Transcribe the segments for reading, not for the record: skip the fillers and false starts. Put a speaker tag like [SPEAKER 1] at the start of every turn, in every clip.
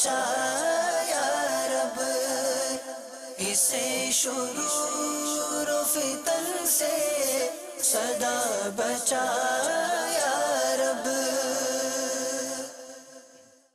[SPEAKER 1] بچا یا رب، اسے شرور و فتن سے سدا بچا یا رب۔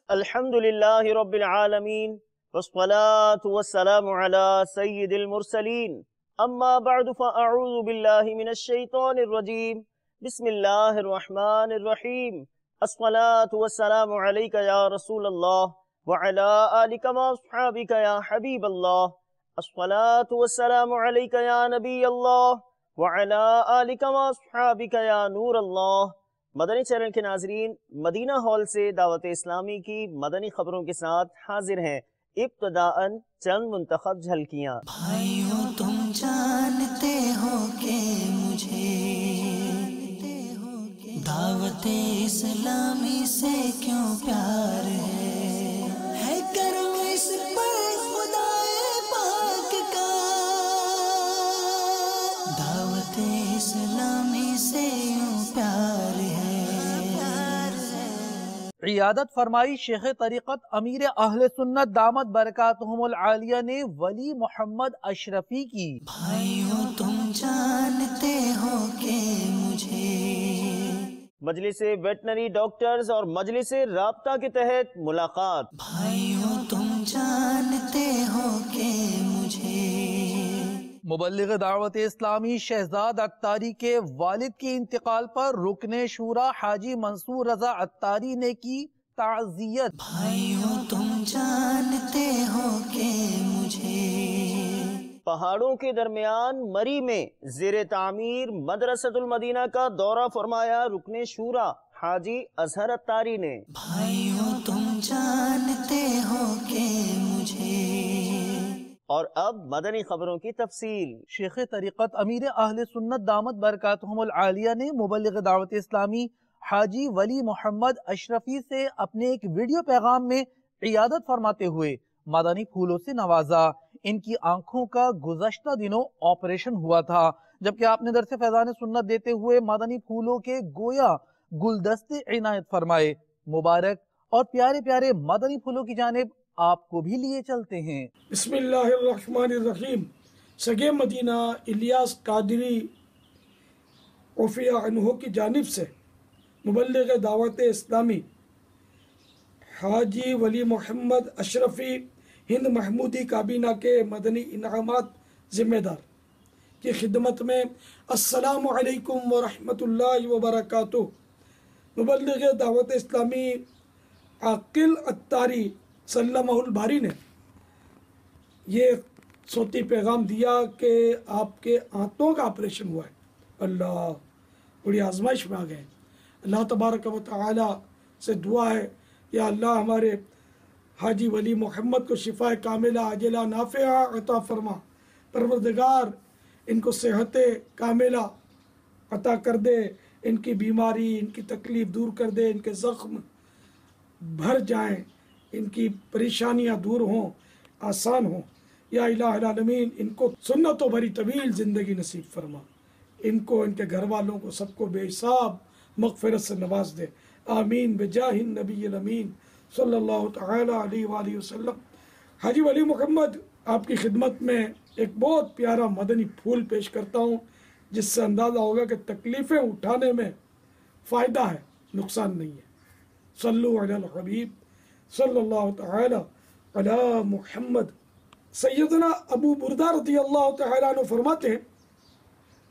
[SPEAKER 2] الحمد للہ رب العالمین والصلاة والسلام علی سید المرسلین، اما بعد فاعوذ باللہ من الشیطان الرجیم، بسم اللہ الرحمن الرحیم۔ الصلاة والسلام علیک یا رسول اللہ وعلی آلک واصحابک یا حبیب اللہ۔ الصلاة والسلام علیک یا نبی اللہ وعلی آلک واصحابک یا نور اللہ۔ مدنی چینل کے ناظرین، مدینہ ہال سے دعوت اسلامی کی مدنی خبروں کے ساتھ حاضر ہیں۔ ابتداءً چند منتخب جھلکیاں۔
[SPEAKER 1] بھائیو تم جانتے ہو کہ مجھے دعوت اسلامی سے کیوں پیار ہے کرم اس پر خدائے پاک کا، دعوت اسلامی سے یوں پیار ہے۔
[SPEAKER 3] عیادت فرمائی شیخ طریقت امیر اہل سنت دامت برکاتہم العالیہ نے ولی محمد اشرفی کی۔
[SPEAKER 1] بھائیو تم جانتے ہو کہ مجھے
[SPEAKER 2] مجلس ویٹنری ڈاکٹرز اور مجلس رابطہ کے تحت ملاقات۔
[SPEAKER 1] بھائیو تم جانتے ہو کہ مجھے
[SPEAKER 3] مبلغ دعوت اسلامی شہزاد عطاری کے والد کے انتقال پر رکن شورا حاجی منصور رضا عطاری نے کی تعزیت۔
[SPEAKER 1] بھائیو تم جانتے ہو کہ مجھے
[SPEAKER 2] پہاڑوں کے درمیان مری میں زیر تعمیر مدرسۃ المدینہ کا دورہ فرمایا رکن شورا حاجی اظہر عطاری نے۔
[SPEAKER 1] بھائیو تم جانتے ہو کہ مجھے
[SPEAKER 2] اور اب مدنی خبروں کی تفصیل۔
[SPEAKER 3] شیخ طریقت امیر اہل سنت دامت برکاتہم العالیہ نے مبلغ دعوت اسلامی حاجی ولی محمد اشرفی سے اپنے ایک ویڈیو پیغام میں عیادت فرماتے ہوئے مدنی پھولوں سے نوازا۔ ان کی آنکھوں کا گزشتہ دنوں آپریشن ہوا تھا، جبکہ آپ نے درس فیضان سنت دیتے ہوئے مدنی پھولوں کے گویا گلدستے عنایت فرمائے۔ مبارک اور پیارے پیارے مدنی پھولوں کی جانب آپ کو بھی لیے چلتے ہیں۔
[SPEAKER 4] بسم اللہ الرحمن الرحیم۔ سگے مدینہ الیاس قادری رضی اللہ عنہ کی جانب سے مبلغ دعوت اسلامی حاجی ولی محمد اشرفی ہند محمودی کابینہ کے مدنی انعامات ذمہ دار کی خدمت میں السلام علیکم ورحمۃ اللہ وبرکاتہ۔ مبلغ دعوت اسلامی عاقل عطاری سلمہ الباری نے یہ صوتی پیغام دیا کہ آپ کے آنتوں کا آپریشن ہوا ہے۔ اللہ بڑی آزمائش میں آ گئے۔ اللہ تبارک و تعالی سے دعا ہے، یا اللہ ہمارے حاجی ولی محمد کو شفا کاملہ عاجلہ نافعہ عطا فرما۔ پروردگار ان کو صحت کاملہ عطا کر دے، ان کی بیماری، ان کی تکلیف دور کر دے، ان کے زخم بھر جائیں، ان کی پریشانیاں دور ہوں، آسان ہوں۔ یا الہ العالمین ان کو سنتوں بھری طویل زندگی نصیب فرما، ان کو، ان کے گھر والوں کو، سب کو بے حساب مغفرت سے نواز دے، آمین بجاہ النبی الامین صلی اللہ تعالی علیہ وآلہ وسلم۔ حاجی ولی محمد آپ کی خدمت میں ایک بہت پیارا مدنی پھول پیش کرتا ہوں، جس سے اندازہ ہوگا کہ تکلیفیں اٹھانے میں فائدہ ہے، نقصان نہیں ہے۔ صلو علی الحبیب صلی اللہ تعالی علی محمد۔ سیدنا ابو بردہ رضی اللہ تعالیٰ عنہ فرماتے ہیں،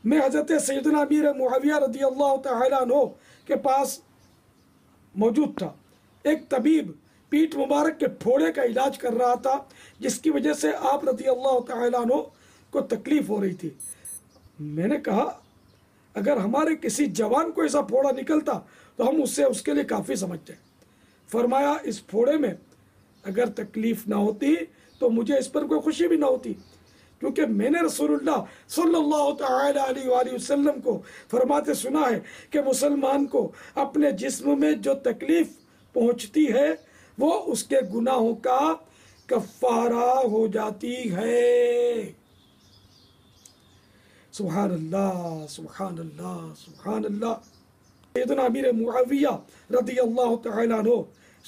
[SPEAKER 4] میں حضرت سیدنا امیر معاویہ رضی اللہ تعالیٰ عنہ کے پاس موجود تھا۔ ایک طبیب پیٹھ مبارک کے پھوڑے کا علاج کر رہا تھا، جس کی وجہ سے آپ رضی اللہ تعالیٰ عنہ کو تکلیف ہو رہی تھی۔ میں نے کہا اگر ہمارے کسی جوان کو ایسا پھوڑا نکلتا تو ہم اس کے لیے کافی سمجھتے ہیں۔ فرمایا اس پھوڑے میں اگر تکلیف نہ ہوتی تو مجھے اس پر کوئی خوشی بھی نہ ہوتی، کیونکہ میں نے رسول اللہ صلی اللہ تعالی علیہ وآلہ وسلم کو فرماتے سنا ہے کہ مسلمان کو اپنے جسم میں جو تکلیف پہنچتی ہے وہ اس کے گناہوں کا کفارہ ہو جاتی ہے۔ سبحان اللہ سبحان اللہ سبحان اللہ۔ سیدنا امیر معاویہ رضی اللہ تعالیٰ عنہ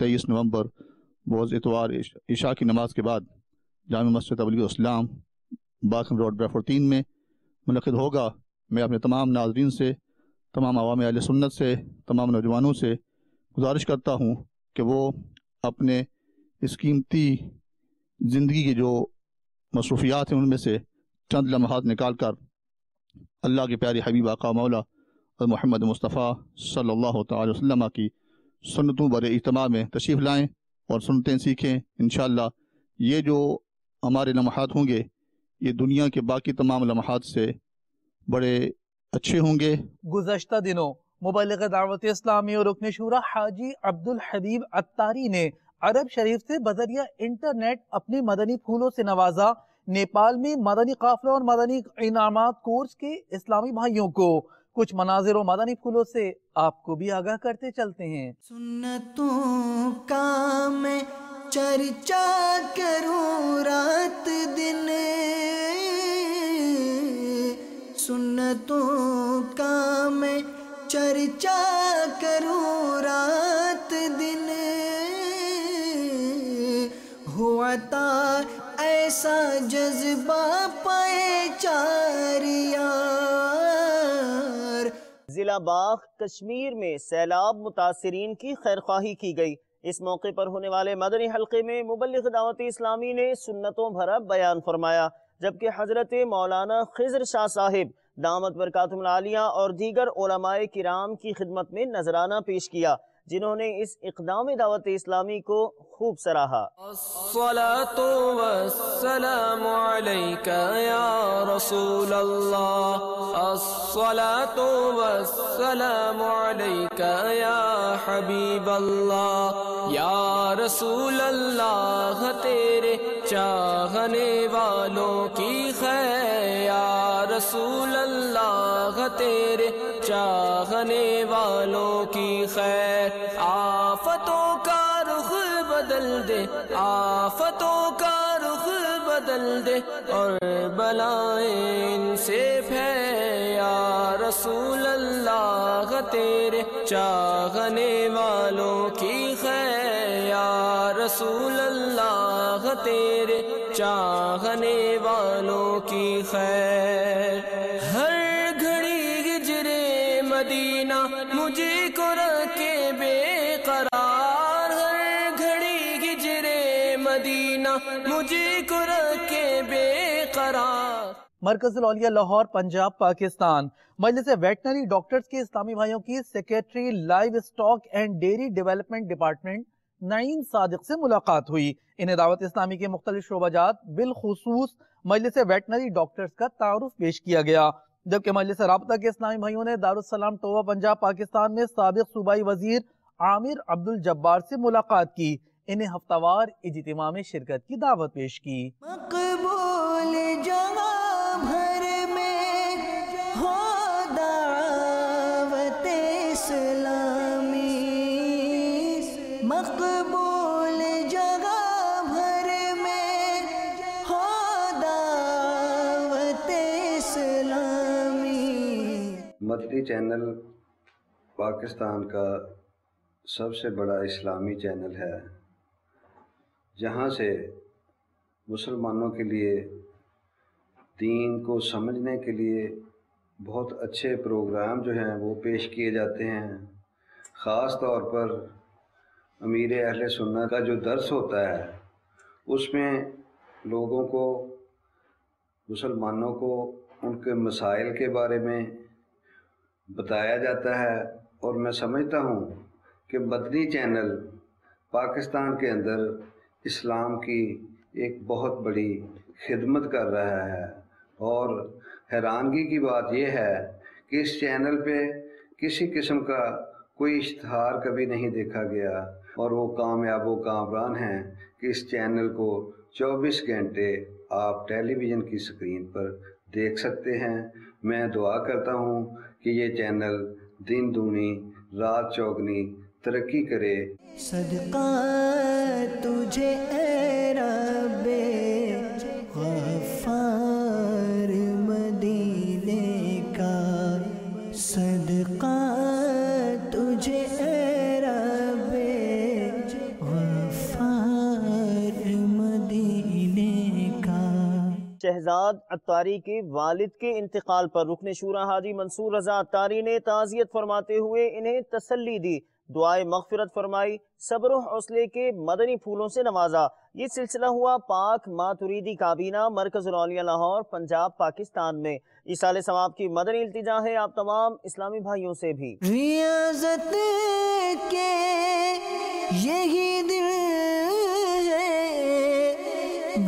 [SPEAKER 5] 23 نومبر روز اتوار عشاء کی نماز کے بعد جامع مسجد تبلیغ اسلام باقم روڈ برائے 14 میں منعقد ہوگا۔ میں اپنے تمام ناظرین سے، تمام عوام اہل سنت سے، تمام نوجوانوں سے گزارش کرتا ہوں کہ وہ اپنے اس قیمتی زندگی کی جو مصروفیات ہیں ان میں سے چند لمحات نکال کر اللہ کے پیارے حبیب آقا مولا اور محمد مصطفیٰ صلی اللہ تعالی وسلم کی سنتوں بر اجتماع میں تشریف لائیں اور سنتیں سیکھیں۔ انشاءاللہ یہ جو ہمارے لمحات ہوں گے یہ دنیا کے باقی تمام لمحات سے بڑے اچھے ہوں گے۔
[SPEAKER 3] گزشتہ دنوں مبلغ دعوت اسلامی اور رکن شورا حاجی عبدالحبیب عطاری نے عرب شریف سے بذریعہ انٹرنیٹ اپنے مدنی پھولوں سے نوازا۔ نیپال میں مدنی قافلہ اور مدنی انعامات کورس کے اسلامی بھائیوں کو کچھ مناظر و مدنی پھولوں سے آپ کو بھی آگاہ کرتے چلتے ہیں۔
[SPEAKER 1] سنتوں کا میں چرچا کروں رات دن، سنتوں کا میں چرچا کروں رات دن، ہوا تا ایسا جذبہ پائے چاریار۔
[SPEAKER 2] ضلع باغ کشمیر میں سیلاب متاثرین کی خیرخواہی کی گئی۔ اس موقع پر ہونے والے مدنی حلقے میں مبلغ دعوت اسلامی نے سنتوں بھرا بیان فرمایا، جبکہ حضرت مولانا خضر شاہ صاحب دامت برکاتہم العالیہ اور دیگر علماء کرام کی خدمت میں نذرانہ پیش کیا، جنہوں نے اس اقدام دعوت اسلامی کو خوب سراہا۔
[SPEAKER 6] الصلاة والسلام علیک یا رسول اللہ، الصلاة والسلام علیک یا حبیب اللہ، یا رسول اللہ تیرے چاہنے والوں کی خیر، یا رسول اللہ تیرے چاہنے والوں کی خیر، آفتوں کا رخ بدل دے، آفتوں کا رخ بدل دے اور بلائیں ان سے پھیر، یا رسول اللہ تیرے چاہنے والوں کی خیر، یا رسول اللہ تیرے چاہنے والوں کی خیر۔ ہر گھڑی ہجرے مدینہ مجھے کو رکھے بے قرار، ہر گھڑی ہجرے مدینہ مجھے کو رکھے بے قرار۔
[SPEAKER 3] مرکز الاولیاء لاہور پنجاب پاکستان مجلس ویٹنری ڈاکٹرز کے اسلامی بھائیوں کی secretary livestock and dairy development department Naeem Sadiq سے ملاقات ہوئی۔ انہیں دعوت اسلامی کے مختلف شعبہ جات بالخصوص مجلس ویٹنری ڈاکٹرز کا تعارف پیش کیا گیا، جبکہ مجلس رابطہ کے اسلامی بھائیوں نے دارالسلام ٹوبہ پنجاب پاکستان میں سابق صوبائی وزیر عامر عبدالجبار سے ملاقات کی۔ انہیں ہفتہ وار اجتماع میں شرکت کی دعوت پیش کی۔
[SPEAKER 1] مقبول جہاں بھر میں ہو دعوت اسلامی، مقبول جگہ بھر میں ہو دعوت اسلامی۔
[SPEAKER 7] مدنی چینل پاکستان کا سب سے بڑا اسلامی چینل ہے، جہاں سے مسلمانوں کے لیے دین کو سمجھنے کے لیے بہت اچھے پروگرام جو ہیں وہ پیش کیے جاتے ہیں۔ خاص طور پر امیر اہل سنت کا جو درس ہوتا ہے اس میں لوگوں کو، مسلمانوں کو ان کے مسائل کے بارے میں بتایا جاتا ہے، اور میں سمجھتا ہوں کہ مدنی چینل پاکستان کے اندر اسلام کی ایک بہت بڑی خدمت کر رہا ہے۔ اور حیرانگی کی بات یہ ہے کہ اس چینل پہ کسی قسم کا کوئی اشتہار کبھی نہیں دیکھا گیا، اور وہ کامیاب و کامران ہیں کہ اس چینل کو 24 گھنٹے آپ ٹیلی ویژن کی سکرین پر دیکھ سکتے ہیں۔ میں دعا کرتا ہوں کہ یہ چینل دن دگنی رات چوگنی ترقی کرے۔
[SPEAKER 1] صدقہ تجھے اے رب غفار مدینے کا، صدقہ تجھے اے رب
[SPEAKER 2] شہزاد عطاری کے والد کے انتقال پر رکن شورا حاجی منصور رضا عطاری نے تعزیت فرماتے ہوئے انہیں تسلی دی، دعائے مغفرت فرمائی، صبر و حوصلے کے مدنی پھولوں سے نوازا۔ یہ سلسلہ ہوا پاک ماتریدی کابینہ مرکز الاولیاء لاہور پنجاب پاکستان میں۔ ایصال ثواب کی مدنی التجا ہے آپ تمام اسلامی بھائیوں سے بھی۔
[SPEAKER 1] ریاضت کے یہی دل ہے،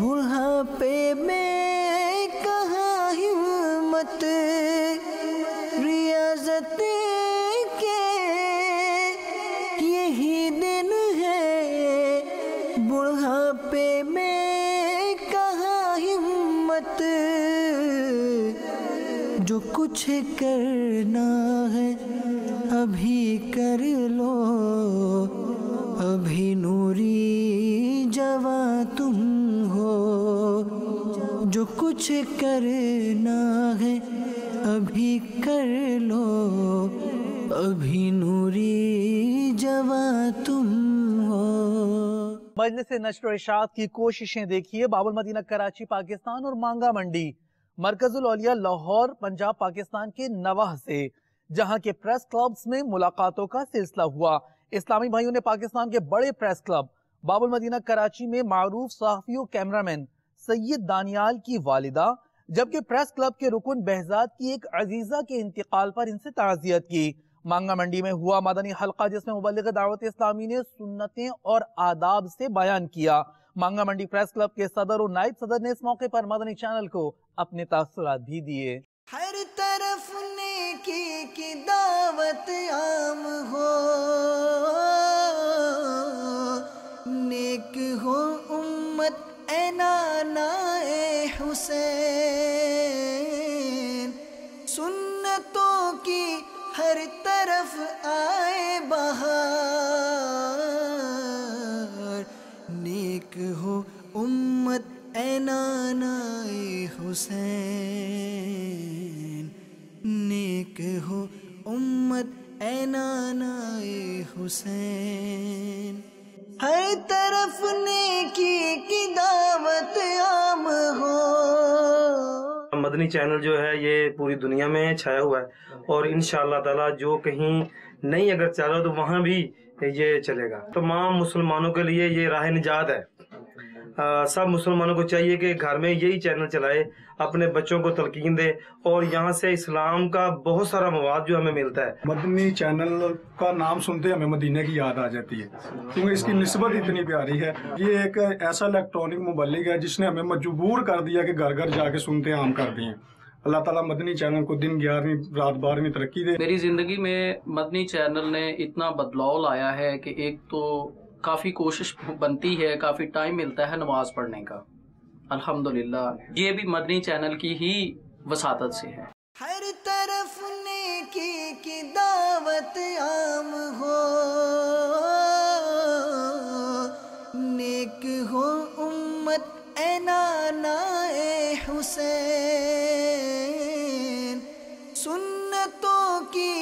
[SPEAKER 1] بڑھاپے میں کہاں ہمت، ریاضت کے یہی دن ہے، بڑھاپے میں کہاں ہمت، جو کچھ کرنا ہے ابھی کر لو، ابھی نوری جواں تم ہو، جو کچھ کرنا ہے ابھی کر لو، ابھی نوری جواں تم ہو۔
[SPEAKER 3] مجلس نشر و اشاعت کی کوششیں دیکھیے باب المدینہ کراچی پاکستان اور مانگا منڈی مرکز الاولیاء لاہور پنجاب پاکستان کے نواح سے، جہاں کے پریس کلبز میں ملاقاتوں کا سلسلہ ہوا۔ اسلامی بھائیوں نے پاکستان کے بڑے پریس کلب باب المدینہ کراچی میں معروف صحافی و کیمرامین سید دانیال کی والدہ، جبکہ پریس کلب کے رکن بہزاد کی ایک عزیزہ کے انتقال پر ان سے تعزیت کی۔ مانگا منڈی میں ہوا مدنی حلقہ جس میں مبلغ دعوت اسلامی نے سنتیں اور آداب سے بیان کیا۔ مانگا منڈی پریس کلب کے صدر و نائب صدر نے اس موقع پر مدنی چینل کو اپنے تاثرات بھی دیے۔
[SPEAKER 1] ہر طرف نیکی کی دعوت عام ہو، نیک ہو امت اے نانا اے حسین، سنتوں کی ہر طرف آئے بہار، نیک ہو امت اے نانا اے حسین، نیک ہو امت اے نانا اے حسین، ہر طرف نیکی کی دعوت عام ہو۔
[SPEAKER 8] مدنی چینل جو ہے یہ پوری دنیا میں چھایا ہوا ہے، اور انشاءاللہ تعالی جو کہیں نہیں اگر چل رہا تو وہاں بھی یہ چلے گا۔ تمام مسلمانوں کے لیے یہ راہ نجات ہے۔ سب مسلمانوں کو چاہیے کہ گھر میں یہی چینل چلائے، اپنے بچوں کو تلقین دے، اور یہاں سے اسلام کا بہت سارا مواد جو ہمیں ملتا ہے۔
[SPEAKER 9] مدنی چینل کا نام سنتے ہمیں مدینے کی یاد آ جاتی ہے، کیونکہ اس کی نسبت اتنی پیاری ہے۔ یہ ایک ایسا الیکٹرانک مبلغ ہے جس نے ہمیں مجبور کر دیا کہ گھر گھر جا کے سنتے عام کر دیے۔ اللہ تعالیٰ مدنی چینل کو دن 11ویں رات 12ویں ترقی دے۔
[SPEAKER 10] میری زندگی میں مدنی چینل نے اتنا بدلاؤ لایا ہے کہ ایک تو کافی کوشش بنتی ہے، کافی ٹائم ملتا ہے نماز پڑھنے کا، الحمدللہ یہ بھی مدنی چینل کی ہی وساطت سے ہے۔
[SPEAKER 1] ہر طرف نیکی کی دعوت عام ہو، نیک ہو امت اے نانا اے حسین، سنتوں کی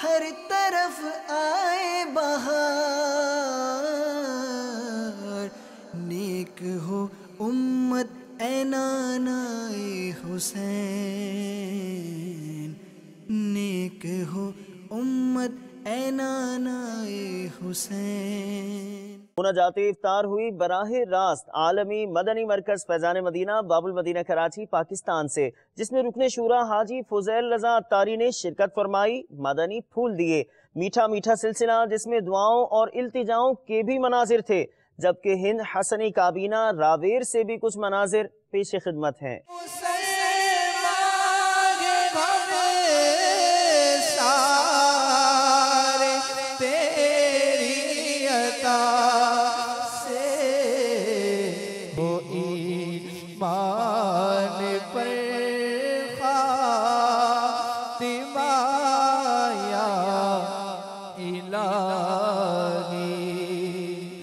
[SPEAKER 1] ہر طرف آئے بہار، نیک ہو امت اے نانا اے حسین، نیک ہو امت اے نانا اے حسین۔
[SPEAKER 2] مناجات افطار ہوئی براہ راست عالمی مدنی مرکز فیضان مدینہ باب المدینہ کراچی پاکستان سے، جس میں رکن شورا حاجی فضیل رضا عطاری نے شرکت فرمائی، مدنی پھول دیے۔ میٹھا میٹھا سلسلہ جس میں دعاؤں اور التجاؤں کے بھی مناظر تھے، جبکہ ہند حسنی کابینہ راویر سے بھی کچھ مناظر پیش خدمت ہیں۔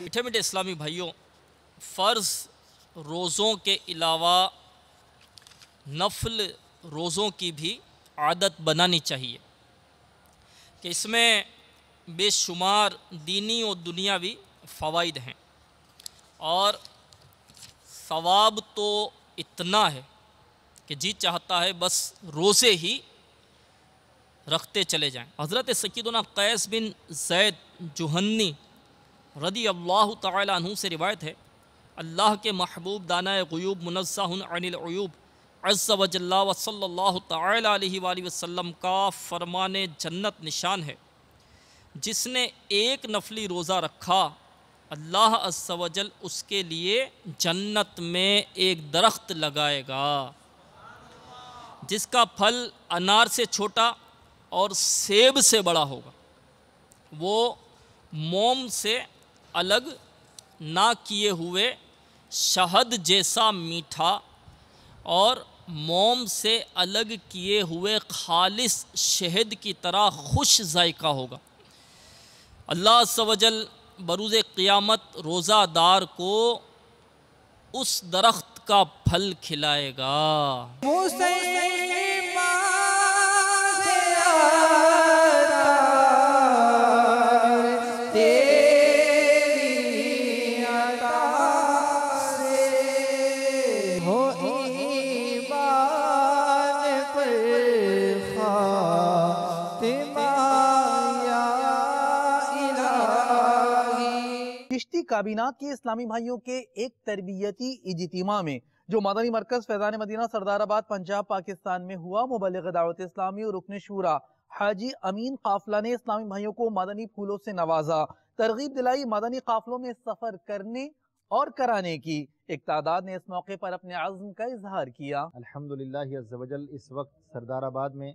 [SPEAKER 11] میٹھے میٹھے اسلامی بھائیوں، فرض روزوں کے علاوہ نفل روزوں کی بھی عادت بنانی چاہیے کہ اس میں بے شمار دینی و دنیاوی فوائد ہیں، اور ثواب تو اتنا ہے کہ جی چاہتا ہے بس روزے ہی رکھتے چلے جائیں۔ حضرت سیدنا قیس بن زید جوہنی رضی اللہ تعالی عنہ سے روایت ہے، اللہ کے محبوب دانہ غیوب منزہ عن العیوب عز و جل و صلی اللہ تعالی علیہ وآلہ وسلم کا فرمان جنت نشان ہے، جس نے ایک نفلی روزہ رکھا اللہ عز و جل اس کے لیے جنت میں ایک درخت لگائے گا جس کا پھل انار سے چھوٹا اور سیب سے بڑا ہوگا، وہ موم سے الگ نہ کیے ہوئے شہد جیسا میٹھا اور موم سے الگ کیے ہوئے خالص شہد کی طرح خوش ذائقہ ہوگا۔ اللہ عز و جل بروز قیامت روزہ دار کو اس درخت کا پھل کھلائے گا۔
[SPEAKER 3] چشتی کابینہ کے اسلامی بھائیوں کے ایک تربیتی اجتماع میں جو مدنی مرکز فیضان مدینہ سردار آباد پنجاب پاکستان میں ہوا، مبلغ دعوت اسلامی اور رکن شورا حاجی امین قافلہ نے اسلامی بھائیوں کو مدنی پھولوں سے نوازا، ترغیب دلائی، مدنی قافلوں میں سفر کرنے اور کرانے کی۔ ایک تعداد نے اس موقع پر اپنے عزم کا اظہار کیا۔
[SPEAKER 12] الحمدللہ عز و جل اس وقت سردار آباد میں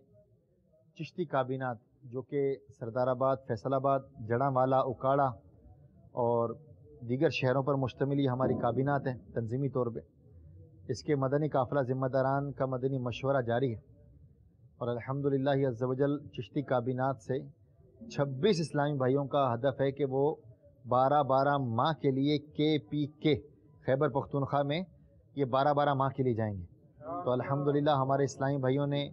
[SPEAKER 12] چشتی کابینات جو کہ سردار آباد، فیصل آباد، جڑاں والا، اکاڑا اور دیگر شہروں پر مشتمل یہ ہماری کابینات ہیں تنظیمی طور پہ، اس کے مدنی قافلہ ذمہ داران کا مدنی مشورہ جاری ہے، اور الحمدللہ عز و جل چشتی کابینات سے 26 اسلامی بھائیوں کا ہدف ہے کہ وہ 12 ماہ کے لیے KPK خیبر پختونخوا میں یہ 12 ماہ کے لیے جائیں گے۔ تو الحمدللہ ہمارے اسلامی بھائیوں نے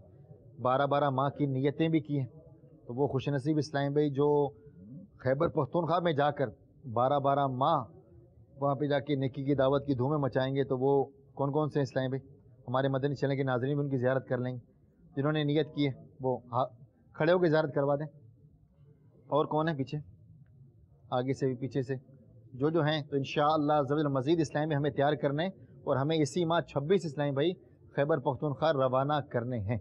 [SPEAKER 12] 12 ماہ کی نیتیں بھی کی ہیں، تو وہ خوش نصیب اسلامی بھائی جو خیبر پختونخوا میں جا کر 12 ماہ وہاں پہ جا کے نیکی کی دعوت کی دھومیں مچائیں گے، تو وہ کون سے اسلامی بھائی؟ ہمارے مدنی چینل کے ناظرین بھی ان کی زیارت کر لیں گے، جنہوں نے نیت کی ہے وہ کھڑے ہو کے زیارت کروا دیں۔ اور کون ہے پیچھے؟ آگے سے بھی پیچھے سے جو ہیں، تو انشاءاللہ عز و جل مزید اسلامی بھائی ہمیں تیار کرنے اور ہمیں اسی ماہ 26 اسلامی بھائی خیبر پختونخوا روانہ کرنے ہیں۔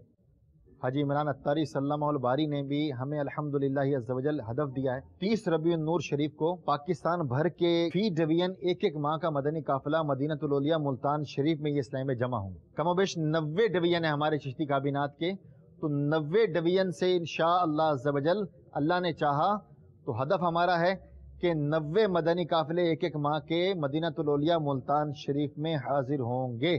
[SPEAKER 12] حاجی عمران اتاری صلی اللہ الباری نے بھی ہمیں الحمدللہ عز و جل ہدف دیا ہے، 30 ربیع النور شریف کو پاکستان بھر کے فی ڈویژن ایک ماہ کا مدنی قافلہ مدینہ الاولیاء ملتان شریف میں یہ اسلامی میں جمع ہوں گے۔ کم و بیش 90 ڈویژن ہیں ہمارے چشتی کابینات کے، تو 90 ڈویژن سے انشاءاللہ عز و جل اللہ نے چاہا تو ہدف ہمارا ہے کہ 90 مدنی قافلے ایک ماہ کے مدینہ الاولیاء ملتان شریف میں حاضر ہوں گے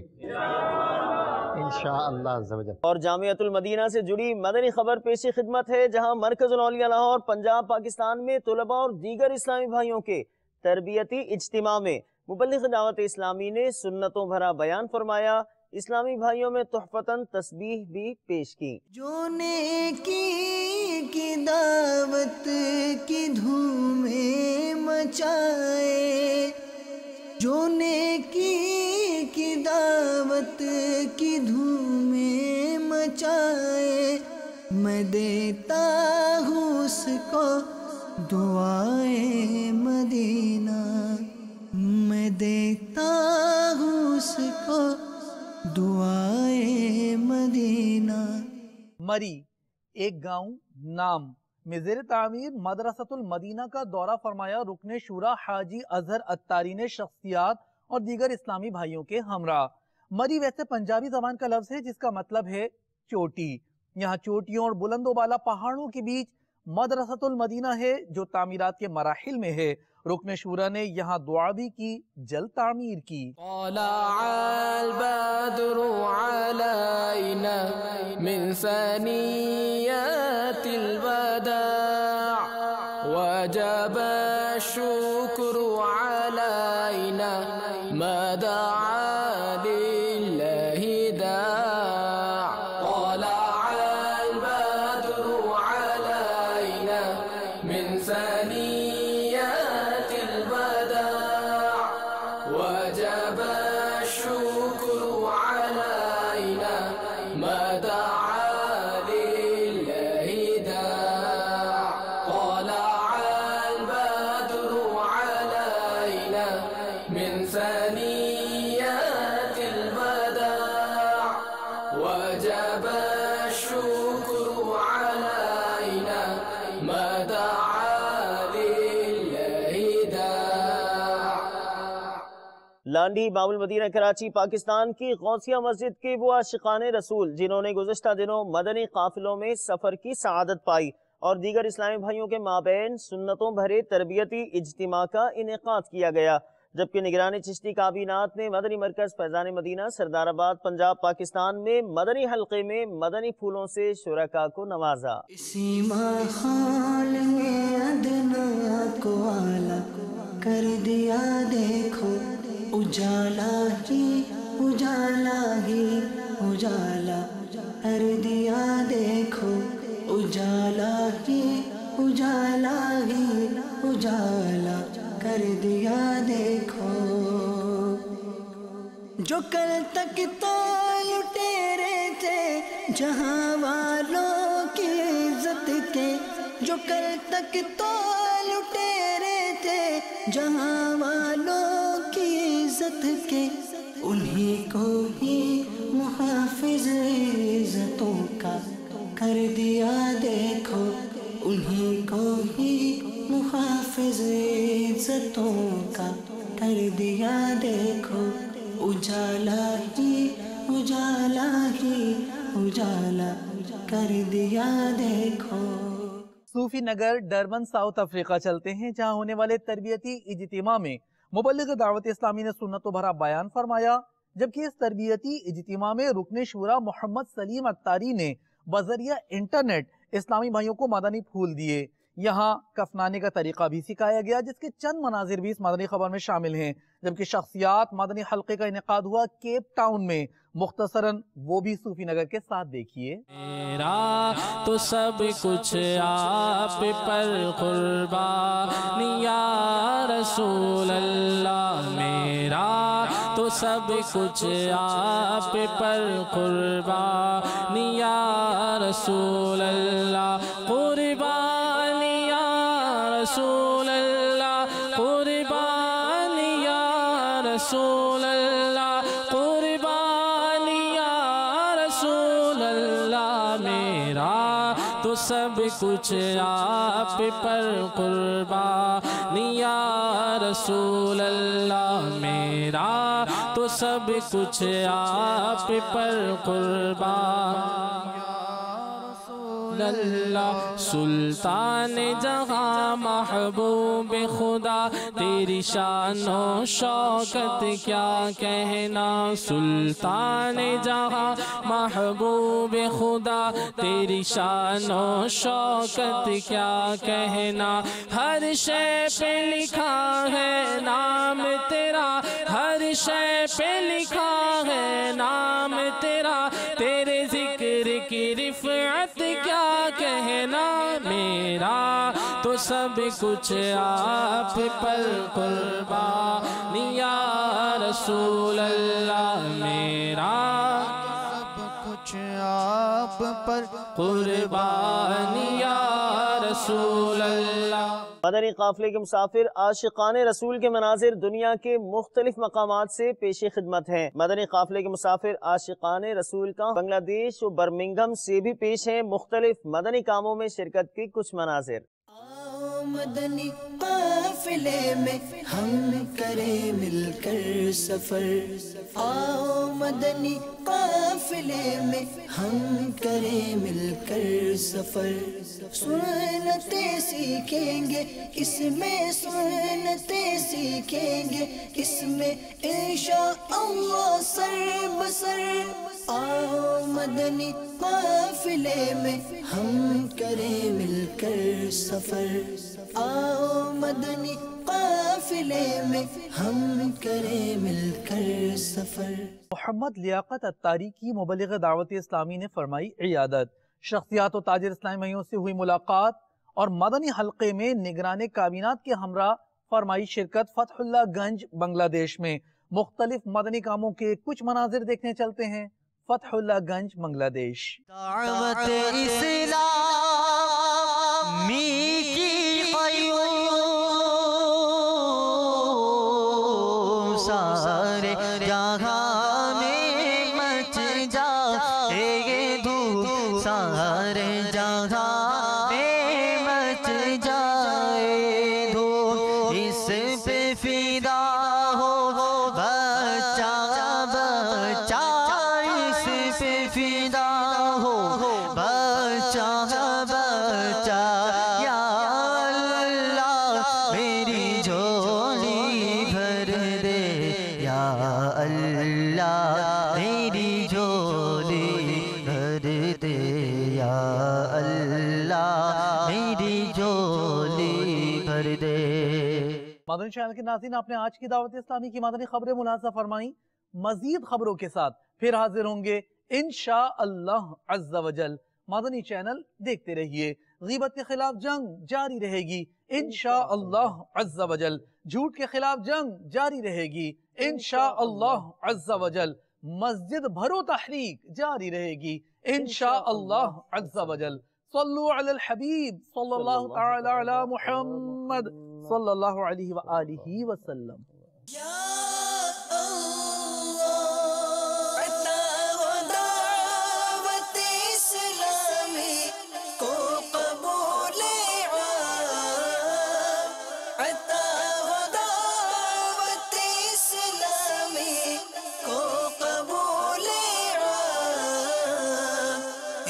[SPEAKER 12] انشاءاللہ عز و جل۔
[SPEAKER 2] اور جامعۃ المدینہ سے جڑی مدنی خبر پیشی خدمت ہے، جہاں مرکز الاولیاء لاہور پنجاب پاکستان میں طلباء اور دیگر اسلامی بھائیوں کے تربیتی اجتماع میں مبلغ دعوت اسلامی نے سنتوں بھرا بیان فرمایا، اسلامی بھائیوں میں تحفتاً تسبیح بھی پیش کی۔
[SPEAKER 1] جو نیکی کی دعوت کی دھومیں مچائے، جو نیکی کی دعوت کی دھومیں مچائے، میں دیتا ہوں اس کو دعائے مدینہ، میں دیتا ہوں اس کو دعائے مدینہ۔
[SPEAKER 3] مری ایک گاؤں نام میں زیر تعمیر مدرسۃ المدینہ کا دورہ فرمایا رکن شورا حاجی اظہر اتاری نے شخصیات اور دیگر اسلامی بھائیوں کے ہمراہ۔ مری ویسے پنجابی زبان کا لفظ ہے جس کا مطلب ہے چوٹی۔ یہاں چوٹیوں اور بلند و بالا پہاڑوں کے بیچ مدرسۃ المدینہ ہے جو تعمیرات کے مراحل میں ہے۔ رکن شورا نے یہاں دعا بھی کی، جلد تعمیر کی۔
[SPEAKER 6] طلع البدر علينا من ثنيات الوداع وجب الشكر علينا ما دعا لله داع طلع البدر علينا من ثنيات الوداع وجب الشكر علينا ما دعا لله داع طلع البدر علينا من ثنيات الوداع وجب الشكر علينا ما دعا لله داع.
[SPEAKER 2] لانڈی باب المدینہ کراچی پاکستان کی غوثیہ مسجد کے وہ عاشقان رسول جنہوں نے گزشتہ دنوں مدنی قافلوں میں سفر کی سعادت پائی اور دیگر اسلامی بھائیوں کے مابین سنتوں بھرے تربیتی اجتماع کا انعقاد کیا گیا، جبکہ نگران چشتی کابینات نے مدنی مرکز فیضان مدینہ سردار آباد پنجاب پاکستان میں مدنی حلقے میں مدنی پھولوں سے شرکاء کو نوازا۔
[SPEAKER 1] اسی ماحول میں ادنا کو اعلیٰ کر دیا، دیکھو اجالا ہی اجالا ہی اجالا کر دیا، دیکھو اجالا ہی اجالا ہی اجالا کر دیا، دیکھو جو کل تک تو لٹیرے تھے جہاں والوں کی عزت کے، جو کل تک تو لٹیرے تھے جہاں والوں کی عزت کے، انہی کو ہی محافظ عزتوں کا کر دیا، دیکھو انہی کو ہی محافظ عزتوں کا کر دیا، دیکھو اجالا ہی اجالا ہی اجالا کر دیا، دیکھو۔
[SPEAKER 3] صوفی نگر ڈربن ساؤتھ افریقہ چلتے ہیں، جہاں ہونے والے تربیتی اجتماع میں مبلغ دعوت اسلامی نے سنتوں بھرا بیان فرمایا، جبکہ اس تربیتی اجتماع میں رکن شورا محمد سلیم اختاری نے بذریعہ انٹرنیٹ اسلامی بھائیوں کو مدنی پھول دیے۔ یہاں کفنانے کا طریقہ بھی سکھایا گیا، جس کے چند مناظر بھی اس مدنی خبر میں شامل ہیں، جبکہ شخصیات مدنی حلقے کا انعقاد ہوا کیپ ٹاؤن میں، مختصراً وہ بھی صوفی نگر کے ساتھ دیکھیے۔
[SPEAKER 6] میرا تو سب کچھ آپ پر قربان یا رسول اللہ، میرا تو سب کچھ آپ پر قربان یا رسول اللہ، قربان یا رسول اللہ، قربان یا رسول اللہ، قربان یا رسول اللہ، میرا تو سب کچھ آپ پر قربان یا رسول اللہ، میرا تو سب کچھ آپ پر قربان اللہ۔ سلطان جہاں محبوب خدا تیری شان و شوکت کیا کہنا، سلطان جہاں محبوب خدا تیری شان و شوکت کیا کہنا، ہر شے پہ لکھا ہے نام تیرا، ہر شے پہ لکھا ہے نام تیرا، تیرے ذکر کی رفعت کیا کہنا، میرا تو سب کچھ آپ پر قربان یا رسول اللہ، میرا سب کچھ آپ پر قربان یا رسول اللہ۔
[SPEAKER 2] مدنی قافلے کے مسافر عاشقان رسول کے مناظر دنیا کے مختلف مقامات سے پیش خدمت ہیں۔ مدنی قافلے کے مسافر عاشقان رسول کا بنگلہ دیش و برمنگھم سے بھی پیش ہیں مختلف مدنی کاموں میں شرکت کے کچھ مناظر۔
[SPEAKER 1] مدنی قافلے میں ہم کریں مل کر سفر، آؤ مدنی قافلے میں ہم کریں مل کر سفر، سنتیں سیکھیں گے اس میں، سنتیں سیکھیں گے اس میں انشاءاللہ سر بسر، آؤ مدنی قافلے میں ہم کریں مل کر سفر، آؤ مدنی قافلے میں ہم کریں مل کر سفر۔
[SPEAKER 3] محمد لیاقت اتاری کی مبلغ دعوت اسلامی نے فرمائی عیادت، شخصیات و تاجر اسلامی بھائیوں سے ہوئی ملاقات اور مدنی حلقے میں نگران کابینات کے ہمراہ فرمائی شرکت فتح اللہ گنج بنگلہ دیش میں۔ مختلف مدنی کاموں کے کچھ مناظر دیکھنے چلتے ہیں، فتح اللہ گنج بنگلہ دیش۔
[SPEAKER 1] دعوت اسلامی کی قیوم سارے جہاں میں مچ جائے دھوم، سارے جہاں میں مچ جائے دھوم، اس پہ فدا ہو بچہ بچہ، اس پہ فدا ہو بچہ بچہ، یا اللہ میری جھولی بھر دے، یا اللہ میری جھولی بھر دے، یا اللہ میری جھولی بھر دے۔
[SPEAKER 3] مدنی چینل کے ناظرین، آپ نے آج کی دعوت اسلامی کی مدنی خبریں ملاحظہ فرمائیں۔ مزید خبروں کے ساتھ پھر حاضر ہوں گے انشاءاللہ عز و جل۔ مدنی چینل دیکھتے رہیے۔ غیبت کے خلاف جنگ جاری رہے گی انشاءاللہ عز و جل، جھوٹ کے خلاف جنگ جاری رہے گی انشاءاللہ عز و جل، مسجد بھرو تحریک جاری رہے گی انشاءاللہ عز و جل۔ صلو علی الحبیب صلی اللہ تعالی علی محمد صلی اللہ علیہ وآلہ وسلم۔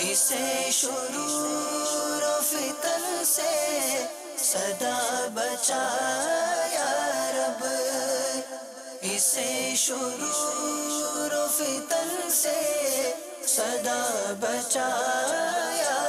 [SPEAKER 1] اسے شرور و فتن سے صدا بچا یا رب، اسے شرور و فتن سے صدا بچا یا